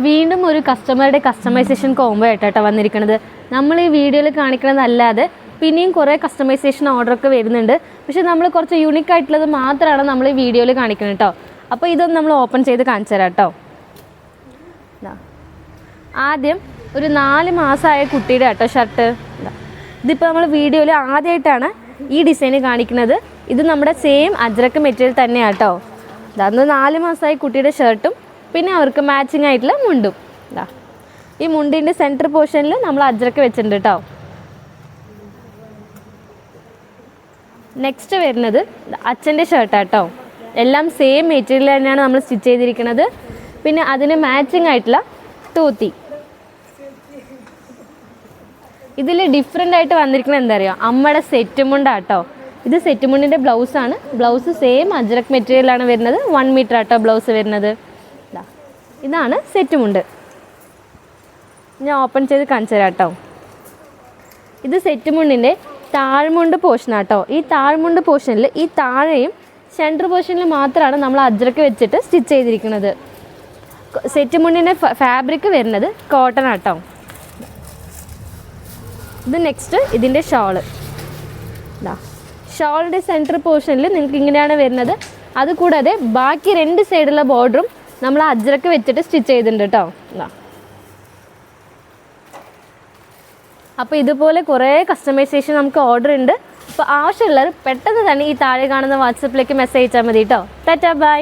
വീണ്ടും ഒരു കസ്റ്റമറുടെ customisation combo ആയിട്ടാണ് വന്നിരിക്കുന്നത്. നമ്മൾ ഈ വീഡിയോയിൽ കാണിക്കുന്നതല്ലാതെ പിന്നെയും കുറേ കസ്റ്റമൈസേഷൻ ഓർഡറൊക്കെ വരുന്നുണ്ട്. പക്ഷേ നമ്മൾ കുറച്ച് യൂണിക് ആയിട്ടുള്ളത് മാത്രമാണ് നമ്മൾ ഈ വീഡിയോയിൽ കാണിക്കുന്നത് കേട്ടോ. അപ്പോൾ ഇതൊന്ന് നമ്മൾ ഓപ്പൺ ചെയ്ത് കാണിച്ചു തരാം കേട്ടോ. ആദ്യം ഒരു 4 മാസമായ കുട്ടിയുടെ കേട്ടോ ഷർട്ട്. ഇതിപ്പോൾ നമ്മൾ വീഡിയോയിൽ ആദ്യമായിട്ടാണ് ഈ ഡിസൈൻ കാണിക്കുന്നത്. ഇത് നമ്മുടെ സെയിം അജ്രക്ക് മെറ്റീരിയൽ തന്നെയാണ് കേട്ടോ. അന്ന് 4 മാസമായ കുട്ടിയുടെ ഷർട്ടും പിന്നെ അവർക്ക് മാച്ചിങ് ആയിട്ടുള്ള മുണ്ടും. ഈ മുണ്ടിൻ്റെ സെൻറ്റർ പോർഷനിൽ നമ്മൾ അജ്രക്ക് വെച്ചിട്ടുണ്ട് കേട്ടോ. നെക്സ്റ്റ് വരുന്നത് അച്ഛൻ്റെ ഷർട്ടാണ് കേട്ടോ. എല്ലാം സെയിം മെറ്റീരിയൽ തന്നെയാണ് നമ്മൾ സ്റ്റിച്ച് ചെയ്തിരിക്കുന്നത്. പിന്നെ അതിന് മാച്ചിങ് ആയിട്ടുള്ള തൂത്തി. ഇതിൽ ഡിഫറെൻ്റ് ആയിട്ട് വന്നിരിക്കുന്നത് എന്താ അറിയോ, അമ്മയുടെ സെറ്റ് മുണ്ടാണ് കേട്ടോ. ഇത് സെറ്റ് മുണ്ടിൻ്റെ ബ്ലൗസാണ്. ബ്ലൗസ് സെയിം അജ്രക്ക് മെറ്റീരിയലാണ് വരുന്നത്. 1 മീറ്റർ ആട്ടോ ബ്ലൗസ് വരുന്നത്. ഇതാണ് സെറ്റ് മുണ്ട്. ഞാൻ ഓപ്പൺ ചെയ്ത് കാണിച്ചു തരാം കേട്ടോ. ഇത് സെറ്റ് മുണ്ടിൻ്റെ താഴ്മുണ്ട് പോർഷനാട്ടോ. ഈ താഴ്മുണ്ട് പോർഷനിൽ ഈ താഴെയും സെൻറ്റർ പോർഷനിൽ മാത്രമാണ് നമ്മൾ അജ്രക്ക് വെച്ചിട്ട് സ്റ്റിച്ച് ചെയ്തിരിക്കുന്നത്. സെറ്റ് മുണ്ടിൻ്റെ ഫാബ്രിക് വരുന്നത് കോട്ടൺ ആട്ടോ. ഇത് നെക്സ്റ്റ് ഇതിൻ്റെ ഷോള്. ഷോളിൻ്റെ സെൻറ്റർ പോർഷനിൽ നിങ്ങൾക്ക് ഇങ്ങനെയാണ് വരുന്നത്. അതുകൂടാതെ ബാക്കി 2 സൈഡുള്ള ബോർഡറും നമ്മൾ അജ്രക്ക് വെച്ചിട്ട് സ്റ്റിച്ച് ചെയ്തിട്ടുണ്ട് കേട്ടോ. അപ്പോൾ ഇതുപോലെ കുറേ കസ്റ്റമൈസേഷൻ നമുക്ക് ഓർഡർ ഉണ്ട്. അപ്പോൾ ആവശ്യമുള്ളവർ പെട്ടെന്ന് തന്നെ ഈ താഴെ കാണുന്ന വാട്സപ്പിലേക്ക് മെസ്സേജ് അയച്ചാൽ മതി കേട്ടോ. Tata bye.